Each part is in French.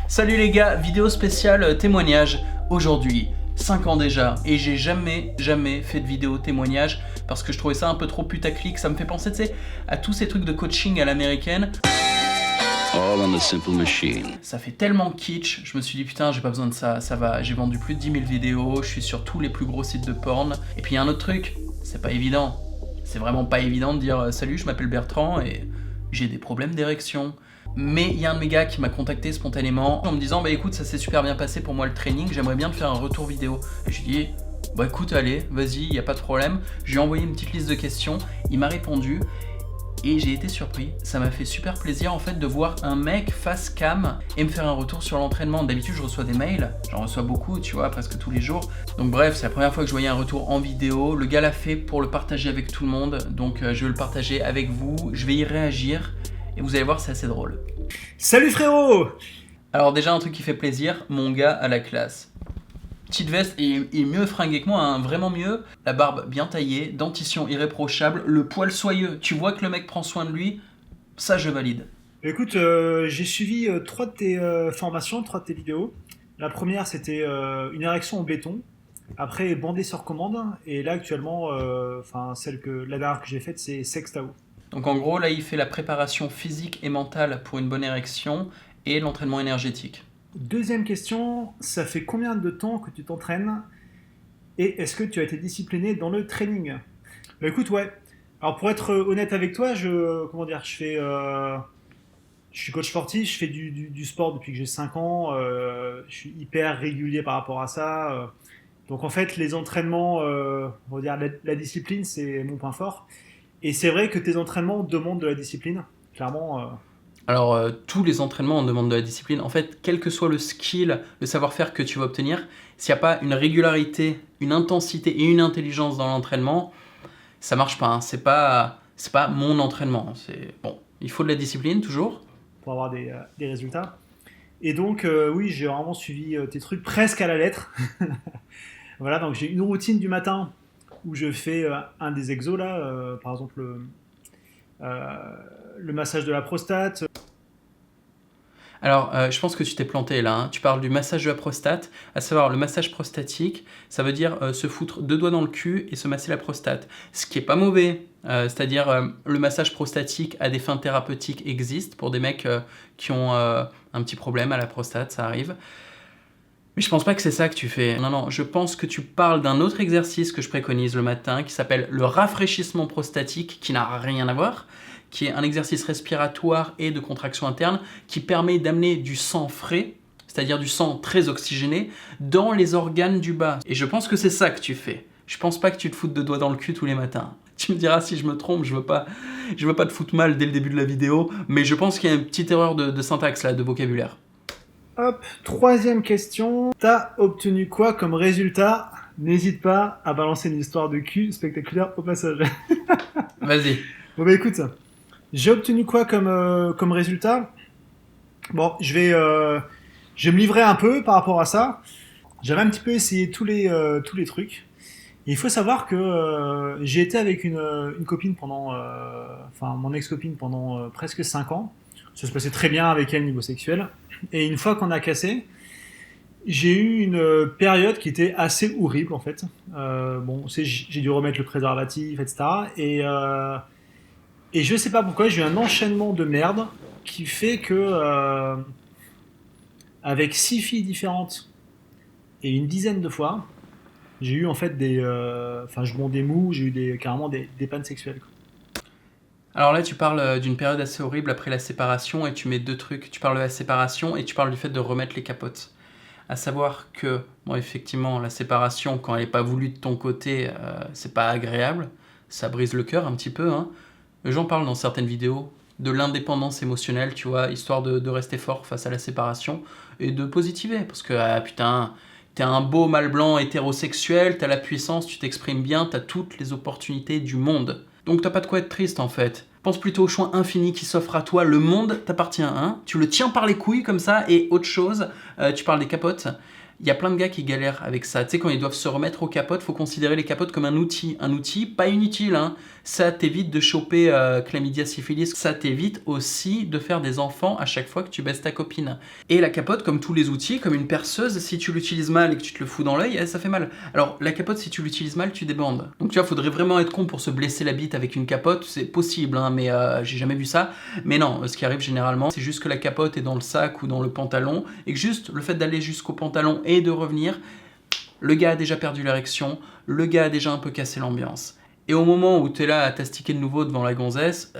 Salut les gars, vidéo spéciale témoignage. Aujourd'hui, 5 ans déjà, et j'ai jamais fait de vidéo témoignage parce que je trouvais ça un peu trop putaclic. Ça me fait penser, tu sais, à tous ces trucs de coaching à l'américaine. All on a simple machine. Ça fait tellement kitsch, je me suis dit putain, j'ai pas besoin de ça, ça va. J'ai vendu plus de 10 000 vidéos, je suis sur tous les plus gros sites de porn. Et puis il y a un autre truc, c'est pas évident. C'est vraiment pas évident de dire salut, je m'appelle Bertrand et j'ai des problèmes d'érection. Mais il y a un de mes gars qui m'a contacté spontanément en me disant bah écoute, ça s'est super bien passé pour moi le training, j'aimerais bien te faire un retour vidéo. Et je lui ai dit bah écoute, allez, vas-y, y a pas de problème. Je lui ai envoyé une petite liste de questions, il m'a répondu. Et j'ai été surpris, ça m'a fait super plaisir en fait de voir un mec face cam et me faire un retour sur l'entraînement. D'habitude je reçois des mails, j'en reçois beaucoup, tu vois, presque tous les jours. Donc bref, c'est la première fois que je voyais un retour en vidéo. Le gars l'a fait pour le partager avec tout le monde, donc je vais le partager avec vous. Je vais y réagir et vous allez voir, c'est assez drôle. Salut frérot! Alors déjà un truc qui fait plaisir, mon gars à la classe. Petite veste et mieux fringué que moi, hein, vraiment mieux. La barbe bien taillée, dentition irréprochable, le poil soyeux. Tu vois que le mec prend soin de lui, ça je valide. Écoute, j'ai suivi 3 de tes formations, 3 de tes vidéos. La première, c'était une érection au béton. Après, bandé sur commande. Et là, actuellement, la dernière que j'ai faite, c'est Sextao. Donc en gros, là il fait la préparation physique et mentale pour une bonne érection et l'entraînement énergétique. Deuxième question, ça fait combien de temps que tu t'entraînes? Et est-ce que tu as été discipliné dans le training? Bah écoute, ouais. Alors pour être honnête avec toi, je suis coach sportif, je fais du sport depuis que j'ai 5 ans, je suis hyper régulier par rapport à ça. Donc en fait, les entraînements, on va dire la discipline, c'est mon point fort. Et c'est vrai que tes entraînements demandent de la discipline, clairement. Alors tous les entraînements en demandent de la discipline. En fait, quel que soit le skill, le savoir-faire que tu vas obtenir, s'il n'y a pas une régularité, une intensité et une intelligence dans l'entraînement, ça marche pas. Hein. C'est pas mon entraînement. C'est bon, il faut de la discipline toujours. Pour avoir des résultats. Et donc, oui, j'ai vraiment suivi tes trucs presque à la lettre. Voilà, donc j'ai une routine du matin où je fais un des exos, là, par exemple le massage de la prostate. Alors, je pense que tu t'es planté là. Hein. Tu parles du massage de la prostate, à savoir le massage prostatique. Ça veut dire se foutre 2 doigts dans le cul et se masser la prostate. Ce qui est pas mauvais. C'est-à-dire le massage prostatique à des fins thérapeutiques existe pour des mecs qui ont un petit problème à la prostate, ça arrive. Mais je pense pas que c'est ça que tu fais. Non, je pense que tu parles d'un autre exercice que je préconise le matin qui s'appelle le rafraîchissement prostatique, qui n'a rien à voir, qui est un exercice respiratoire et de contraction interne qui permet d'amener du sang frais, c'est-à-dire du sang très oxygéné, dans les organes du bas. Et je pense que c'est ça que tu fais. Je pense pas que tu te foutes 2 doigts dans le cul tous les matins. Tu me diras si je me trompe, je veux pas te foutre mal dès le début de la vidéo, mais je pense qu'il y a une petite erreur de syntaxe là, de vocabulaire. Hop, troisième question. T'as obtenu quoi comme résultat? N'hésite pas à balancer une histoire de cul spectaculaire au passage. Vas-y. Bon bah écoute, j'ai obtenu quoi comme résultat? Bon, je vais me livrer un peu par rapport à ça. J'avais un petit peu essayé tous les trucs. Et il faut savoir que j'ai été avec une copine pendant, mon ex-copine pendant presque 5 ans. Ça se passait très bien avec elle niveau sexuel. Et une fois qu'on a cassé, j'ai eu une période qui était assez horrible en fait. J'ai dû remettre le préservatif, etc. Et je sais pas pourquoi, j'ai eu un enchaînement de merde qui fait que avec 6 filles différentes et une dizaine de fois, j'ai eu en fait je bondais mou, j'ai eu carrément des pannes sexuelles. Quoi. Alors là, tu parles d'une période assez horrible après la séparation et tu mets 2 trucs. Tu parles de la séparation et tu parles du fait de remettre les capotes. À savoir que, bon, effectivement, la séparation, quand elle n'est pas voulue de ton côté, c'est pas agréable. Ça brise le cœur un petit peu. Hein. J'en parle dans certaines vidéos de l'indépendance émotionnelle, tu vois, histoire de rester fort face à la séparation et de positiver. Parce que, putain, t'es un beau mâle blanc hétérosexuel, t'as la puissance, tu t'exprimes bien, t'as toutes les opportunités du monde. Donc t'as pas de quoi être triste en fait. Pense plutôt au choix infini qui s'offre à toi. Le monde t'appartient, hein. Tu le tiens par les couilles comme ça et autre chose. Tu parles des capotes. Il y a plein de gars qui galèrent avec ça. Tu sais, quand ils doivent se remettre aux capotes, faut considérer les capotes comme un outil. Un outil pas inutile, hein. Ça t'évite de choper chlamydia, syphilis. Ça t'évite aussi de faire des enfants à chaque fois que tu baisses ta copine. Et la capote, comme tous les outils, comme une perceuse, si tu l'utilises mal et que tu te le fous dans l'œil, ça fait mal. Alors, la capote, si tu l'utilises mal, tu débandes. Donc, tu vois, faudrait vraiment être con pour se blesser la bite avec une capote. C'est possible, hein, mais j'ai jamais vu ça. Mais non, ce qui arrive généralement, c'est juste que la capote est dans le sac ou dans le pantalon et que juste le fait d'aller jusqu'au pantalon et de revenir, le gars a déjà perdu l'érection, le gars a déjà un peu cassé l'ambiance. Et au moment où t'es là à t'astiquer de nouveau devant la gonzesse,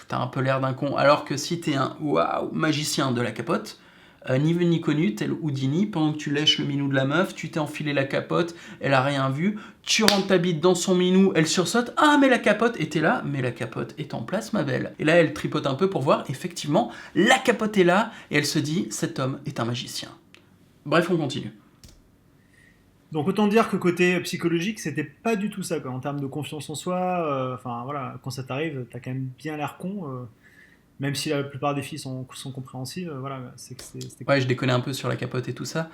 t'as un peu l'air d'un con. Alors que si t'es un magicien de la capote, ni vu ni connu, tel Houdini, pendant que tu lèches le minou de la meuf, tu t'es enfilé la capote, elle a rien vu, tu rentres ta bite dans son minou, elle sursaute, ah mais la capote, et t'es là, mais la capote est en place ma belle. Et là elle tripote un peu pour voir, effectivement, la capote est là, et elle se dit, cet homme est un magicien. Bref, on continue. Donc autant dire que côté psychologique, c'était pas du tout ça, quoi. En termes de confiance en soi, enfin voilà, quand ça t'arrive, t'as quand même bien l'air con, même si la plupart des filles sont compréhensives, voilà, c'était Ouais, je déconne un peu sur la capote et tout ça,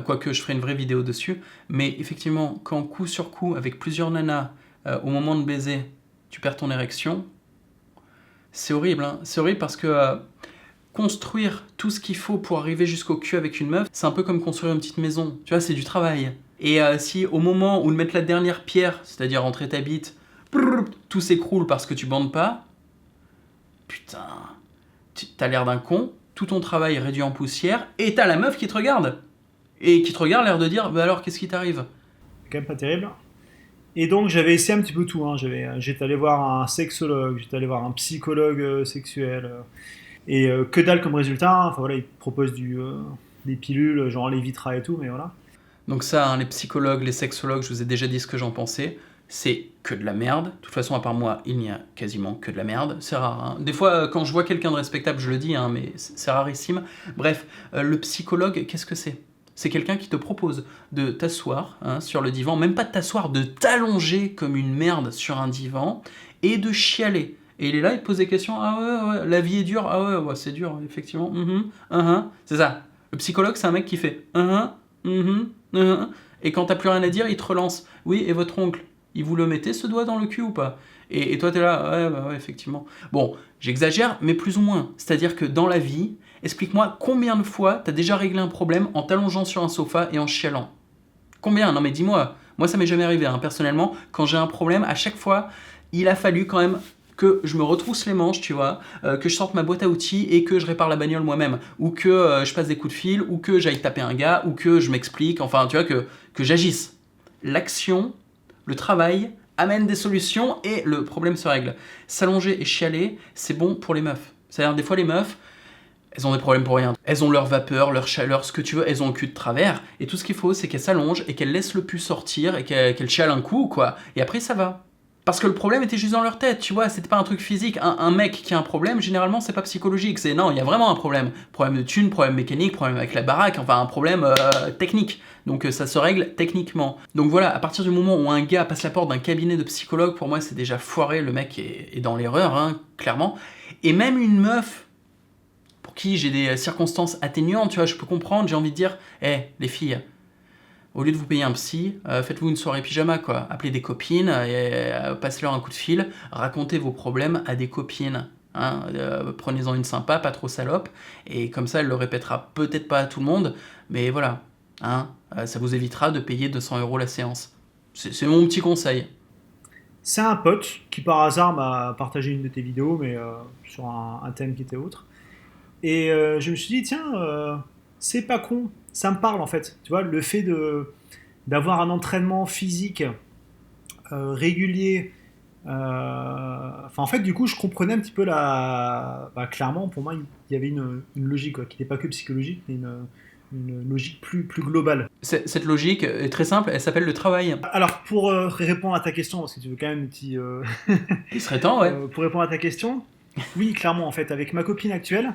quoique je ferai une vraie vidéo dessus, mais effectivement, quand coup sur coup, avec plusieurs nanas, au moment de baiser, tu perds ton érection, c'est horrible, hein. C'est horrible parce que construire tout ce qu'il faut pour arriver jusqu'au cul avec une meuf, c'est un peu comme construire une petite maison, tu vois, c'est du travail. Et si au moment où de mettre la dernière pierre, c'est-à-dire rentrer ta bite, tout s'écroule parce que tu bandes pas, putain, t'as l'air d'un con, tout ton travail est réduit en poussière, et t'as la meuf qui te regarde. Et qui te regarde, l'air de dire, bah alors, qu'est-ce qui t'arrive ? quand même pas terrible. Et donc j'avais essayé un petit peu tout, hein. J'étais allé voir un sexologue, j'étais allé voir un psychologue sexuel, et que dalle comme résultat, hein. Enfin voilà, ils proposent des pilules, genre les Vitra et tout, mais voilà. Donc ça, hein, les psychologues, les sexologues, je vous ai déjà dit ce que j'en pensais. C'est que de la merde. De toute façon, à part moi, il n'y a quasiment que de la merde. C'est rare, hein. Des fois, quand je vois quelqu'un de respectable, je le dis, hein, mais c'est rarissime. Bref, le psychologue, qu'est-ce que c'est ? C'est quelqu'un qui te propose de t'asseoir, hein, sur le divan, même pas de t'asseoir, de t'allonger comme une merde sur un divan et de chialer. Et il est là, il te pose des questions. Ah ouais, la vie est dure. Ah ouais, c'est dur, effectivement. C'est ça. Le psychologue, c'est un mec qui fait et quand t'as plus rien à dire, il te relance. Oui, et votre oncle, il vous le mettait ce doigt dans le cul ou pas ? Et toi, t'es là, ouais, effectivement. Bon, j'exagère, mais plus ou moins. C'est-à-dire que dans la vie, explique-moi combien de fois t'as déjà réglé un problème en t'allongeant sur un sofa et en chialant ? Combien ? Non mais dis-moi. Moi, ça m'est jamais arrivé, hein. Personnellement, quand j'ai un problème, à chaque fois, il a fallu quand même que je me retrousse les manches, tu vois, que je sorte ma boîte à outils et que je répare la bagnole moi-même, ou que je passe des coups de fil, ou que j'aille taper un gars, ou que je m'explique, enfin, tu vois, que j'agisse. L'action, le travail amène des solutions et le problème se règle. S'allonger et chialer, c'est bon pour les meufs. C'est-à-dire, des fois, les meufs, elles ont des problèmes pour rien. Elles ont leur vapeur, leur chaleur, ce que tu veux, elles ont le cul de travers, et tout ce qu'il faut, c'est qu'elles s'allongent et qu'elles laissent le pus sortir et qu'elles chialent un coup, quoi, et après, ça va. Parce que le problème était juste dans leur tête, tu vois, c'était pas un truc physique. Un mec qui a un problème, généralement, c'est pas psychologique. C'est non, il y a vraiment un problème. Problème de thune, problème mécanique, problème avec la baraque, enfin un problème technique. Donc ça se règle techniquement. Donc voilà, à partir du moment où un gars passe la porte d'un cabinet de psychologue, pour moi, c'est déjà foiré. Le mec est dans l'erreur, hein, clairement. Et même une meuf pour qui j'ai des circonstances atténuantes, tu vois, je peux comprendre, j'ai envie de dire, les filles, au lieu de vous payer un psy, faites-vous une soirée pyjama, quoi. Appelez des copines, passez-leur un coup de fil, racontez vos problèmes à des copines. Hein, prenez-en une sympa, pas trop salope, et comme ça, elle le répétera peut-être pas à tout le monde, mais voilà, hein, ça vous évitera de payer 200 € la séance. C'est mon petit conseil. C'est un pote qui par hasard m'a partagé une de tes vidéos, mais sur un thème qui était autre. Et je me suis dit, tiens, c'est pas con, ça me parle en fait. Tu vois, le fait d'avoir un entraînement physique régulier. En fait, du coup, je comprenais un petit peu clairement, pour moi, il y avait une logique, quoi, qui n'était pas que psychologique, mais une logique plus globale. Cette logique est très simple, elle s'appelle le travail. Alors, pour répondre à ta question, parce que tu veux quand même un petit... Il serait temps, ouais. Pour répondre à ta question, oui, clairement, en fait, avec ma copine actuelle...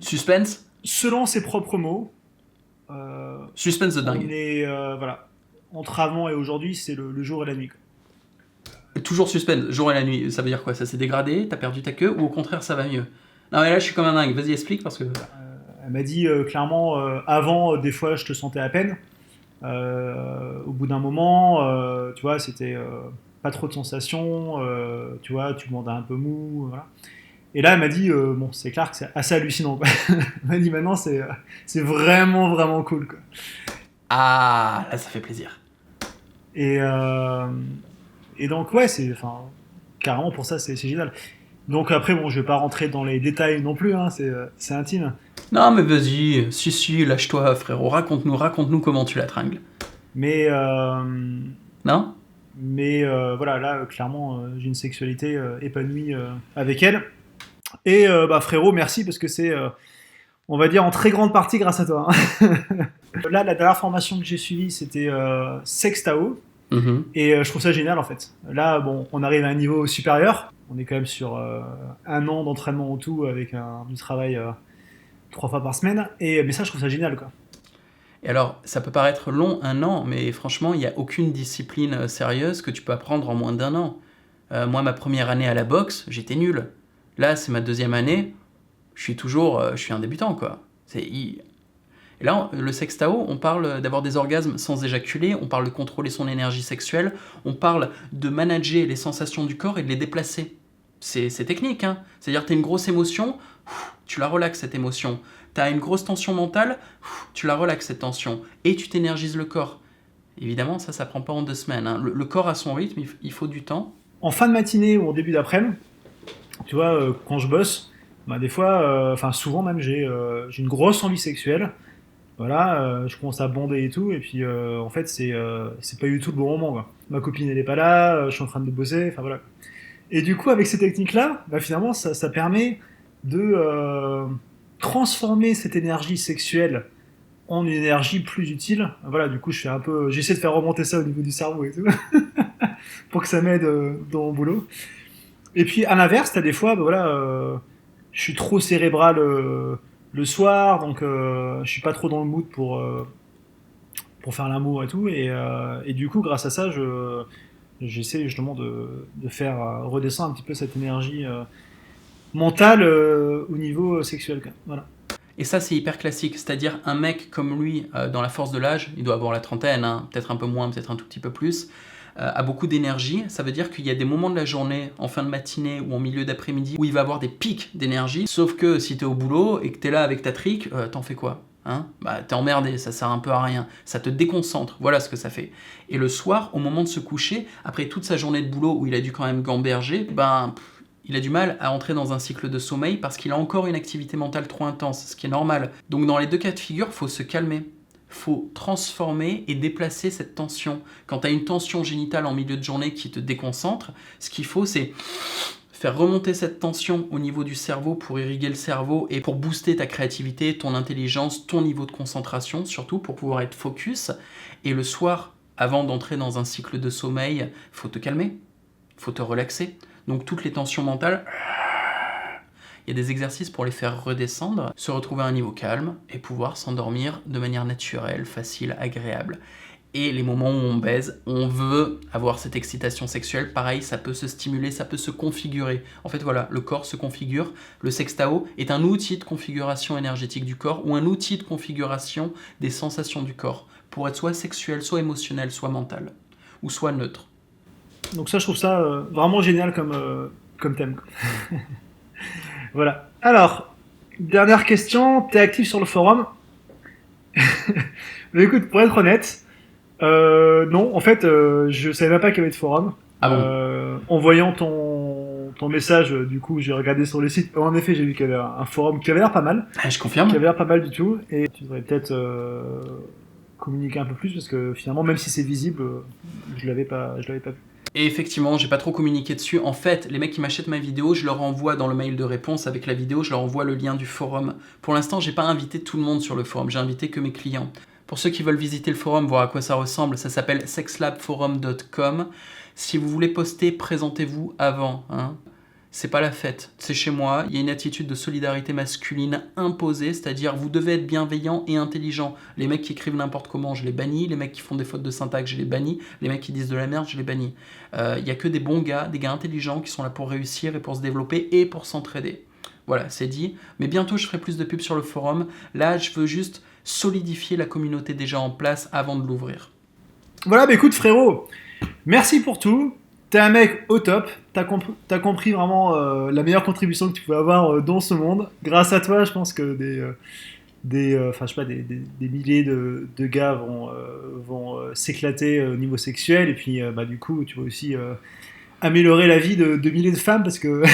Suspense. Selon ses propres mots... Suspense de dingue. On est, voilà, entre avant et aujourd'hui, c'est le jour et la nuit, quoi. Toujours suspense, jour et la nuit, ça veut dire quoi ? Ça s'est dégradé, t'as perdu ta queue, ou au contraire ça va mieux ? Non mais là je suis comme un dingue, vas-y explique parce que... Elle m'a dit clairement, avant, des fois, je te sentais à peine. Au bout d'un moment, tu vois, c'était pas trop de sensations, tu vois, tu mandais un peu mou, voilà. Et là, elle m'a dit, bon, c'est clair que c'est assez hallucinant, quoi. Elle m'a dit, maintenant, c'est vraiment, vraiment cool, quoi. Ah, là, ça fait plaisir. Et, euh, et donc, ouais, enfin, carrément, pour ça, c'est génial. Donc après, bon, je vais pas rentrer dans les détails non plus, hein, c'est intime. Non, mais vas-y, si, lâche-toi, frérot, raconte-nous comment tu la tringles. Mais, Non? voilà, là, clairement, j'ai une sexualité épanouie avec elle. Et bah, frérot, merci parce que c'est, on va dire, en très grande partie grâce à toi, hein. Là, la dernière formation que j'ai suivie, c'était Sextao. Mhm. Et je trouve ça génial en fait. Là, bon, on arrive à un niveau supérieur. On est quand même sur 1 an d'entraînement en tout avec du travail 3 fois par semaine. Mais ça, je trouve ça génial quoi. Et alors, ça peut paraître long, 1 an, mais franchement, il n'y a aucune discipline sérieuse que tu peux apprendre en moins d'1 an. Moi, ma première année à la boxe, j'étais nul. Là, c'est ma 2e année, je suis un débutant, quoi. Et là, le sextao, on parle d'avoir des orgasmes sans éjaculer, on parle de contrôler son énergie sexuelle, on parle de manager les sensations du corps et de les déplacer. C'est technique, hein. C'est-à-dire que tu as une grosse émotion, tu la relaxes cette émotion. Tu as une grosse tension mentale, tu la relaxes cette tension. Et tu t'énergises le corps. Évidemment, ça prend pas en 2 semaines, hein. Le corps a son rythme, il faut du temps. En fin de matinée ou en début d'après-midi, tu vois, quand je bosse, bah, des fois, enfin souvent même, j'ai une grosse envie sexuelle. Voilà, je commence à bander et tout, et puis en fait, c'est pas du tout le bon moment, quoi. Ma copine, elle est pas là, je suis en train de bosser, enfin voilà. Et du coup, avec ces techniques-là, bah, finalement, ça permet de transformer cette énergie sexuelle en une énergie plus utile. Voilà, du coup, j'essaie de faire remonter ça au niveau du cerveau et tout, pour que ça m'aide dans mon boulot. Et puis, à l'inverse, t'as des fois, bah, voilà, je suis trop cérébral le soir, donc je suis pas trop dans le mood pour faire l'amour et tout. Et du coup, grâce à ça, j'essaie justement de faire redescendre un petit peu cette énergie mentale au niveau sexuel, quoi. Voilà. Et ça, c'est hyper classique. C'est-à-dire, un mec comme lui, dans la force de l'âge, il doit avoir la trentaine, hein, peut-être un peu moins, peut-être un tout petit peu plus, a beaucoup d'énergie. Ça veut dire qu'il y a des moments de la journée, en fin de matinée ou en milieu d'après-midi, où il va avoir des pics d'énergie. Sauf que si t'es au boulot et que t'es là avec ta trique, t'en fais quoi, hein? Bah, t'es emmerdé, ça sert un peu à rien. Ça te déconcentre, voilà ce que ça fait. Et le soir, au moment de se coucher, après toute sa journée de boulot où il a dû quand même gamberger, il a du mal à entrer dans un cycle de sommeil parce qu'il a encore une activité mentale trop intense, ce qui est normal. Donc dans les 2 cas de figure, il faut se calmer. Il faut transformer et déplacer cette tension. Quand tu as une tension génitale en milieu de journée qui te déconcentre, ce qu'il faut, c'est faire remonter cette tension au niveau du cerveau pour irriguer le cerveau et pour booster ta créativité, ton intelligence, ton niveau de concentration, surtout pour pouvoir être focus. Et le soir, avant d'entrer dans un cycle de sommeil, il faut te calmer, il faut te relaxer. Donc toutes les tensions mentales, il y a des exercices pour les faire redescendre, se retrouver à un niveau calme et pouvoir s'endormir de manière naturelle, facile, agréable. Et les moments où on baise, on veut avoir cette excitation sexuelle, pareil, ça peut se stimuler, ça peut se configurer. En fait, voilà, le corps se configure. Le sextao est un outil de configuration énergétique du corps ou un outil de configuration des sensations du corps pour être soit sexuel, soit émotionnel, soit mental, ou soit neutre. Donc ça, je trouve ça vraiment génial comme thème, quoi. Voilà. Alors, dernière question, t'es actif sur le forum? Mais écoute, pour être honnête, non, en fait, je savais même pas qu'il y avait de forum. Ah bon? En voyant ton message, du coup, j'ai regardé sur le site. En effet, j'ai vu qu'il y avait un forum qui avait l'air pas mal. Ah, je confirme. Qui avait l'air pas mal du tout. Et tu devrais peut-être communiquer un peu plus parce que finalement, même si c'est visible, je l'avais pas vu. Et effectivement, j'ai pas trop communiqué dessus. En fait, les mecs qui m'achètent ma vidéo, je leur envoie dans le mail de réponse avec la vidéo, je leur envoie le lien du forum. Pour l'instant, j'ai pas invité tout le monde sur le forum, j'ai invité que mes clients. Pour ceux qui veulent visiter le forum, voir à quoi ça ressemble, ça s'appelle sexlabforum.com. Si vous voulez poster, présentez-vous avant, hein. C'est pas la fête, c'est chez moi, il y a une attitude de solidarité masculine imposée, c'est-à-dire vous devez être bienveillant et intelligent. Les mecs qui écrivent n'importe comment, je les bannis, les mecs qui font des fautes de syntaxe, je les bannis, les mecs qui disent de la merde, je les bannis. Il y a que des bons gars, des gars intelligents qui sont là pour réussir et pour se développer et pour s'entraider. Voilà, c'est dit. Mais bientôt, je ferai plus de pubs sur le forum. Là, je veux juste solidifier la communauté déjà en place avant de l'ouvrir. Voilà, bah écoute frérot, merci pour tout. T'es un mec au top. T'as compris vraiment la meilleure contribution que tu pouvais avoir dans ce monde. Grâce à toi, je pense que des milliers de gars vont s'éclater au niveau sexuel. Et puis, du coup, tu vas aussi améliorer la vie de milliers de femmes parce que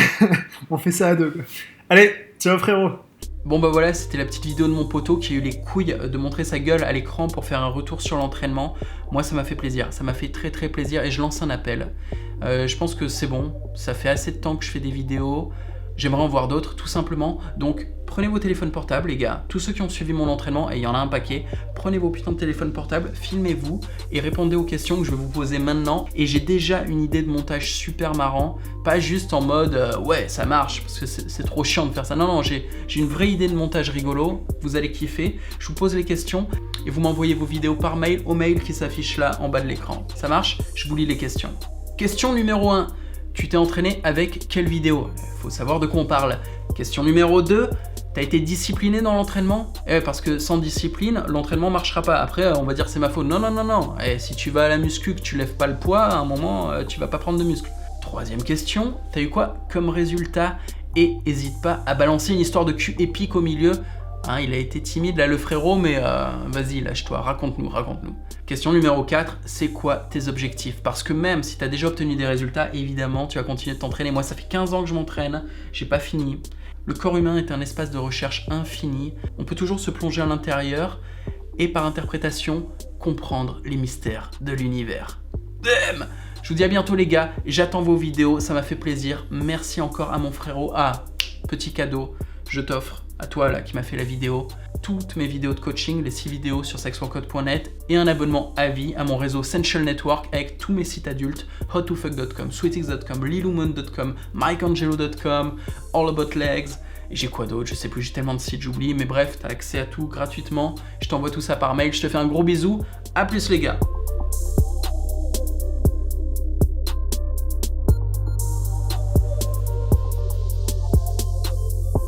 on fait ça à deux, quoi. Allez, ciao frérot. Bon bah voilà, c'était la petite vidéo de mon poteau qui a eu les couilles de montrer sa gueule à l'écran pour faire un retour sur l'entraînement. Moi ça m'a fait plaisir, ça m'a fait très très plaisir et je lance un appel. Je pense que c'est bon, ça fait assez de temps que je fais des vidéos, j'aimerais en voir d'autres tout simplement. Donc prenez vos téléphones portables les gars, tous ceux qui ont suivi mon entraînement, et il y en a un paquet, prenez vos putains de téléphones portables, filmez-vous et répondez aux questions que je vais vous poser maintenant. Et j'ai déjà une idée de montage super marrant, pas juste en mode ouais ça marche, parce que c'est trop chiant de faire ça. Non, j'ai une vraie idée de montage rigolo, vous allez kiffer. Je vous pose les questions et vous m'envoyez vos vidéos par mail au mail qui s'affiche là en bas de l'écran. Ça marche? Je vous lis les questions. Question numéro 1. Tu t'es entraîné avec quelle vidéo? Faut savoir de quoi on parle. Question numéro 2. T'as été discipliné dans l'entraînement? Parce que sans discipline, l'entraînement marchera pas. Après, on va dire c'est ma faute. Non. Si tu vas à la muscu, que tu lèves pas le poids, à un moment, tu vas pas prendre de muscle. Troisième question. T'as eu quoi comme résultat? Et hésite pas à balancer une histoire de cul épique au milieu. Hein, il a été timide là le frérot, mais vas-y, lâche-toi, raconte-nous. Question numéro 4, c'est quoi tes objectifs? Parce que même si tu as déjà obtenu des résultats, évidemment, tu vas continuer de t'entraîner. Moi, ça fait 15 ans que je m'entraîne, j'ai pas fini. Le corps humain est un espace de recherche infini. On peut toujours se plonger à l'intérieur et par interprétation, comprendre les mystères de l'univers. Damn! Je vous dis à bientôt les gars, j'attends vos vidéos, ça m'a fait plaisir. Merci encore à mon frérot. Ah, petit cadeau, je t'offre à toi là qui m'a fait la vidéo, toutes mes vidéos de coaching, les 6 vidéos sur sexworkout.net et un abonnement à vie à mon réseau Sensual Network avec tous mes sites adultes, howtofuck.com, sweetx.com, lilumoon.com, mikeangelo.com, allaboutlegs, et j'ai quoi d'autre, je sais plus, j'ai tellement de sites, j'oublie, mais bref, t'as accès à tout gratuitement, je t'envoie tout ça par mail, je te fais un gros bisou, à plus les gars.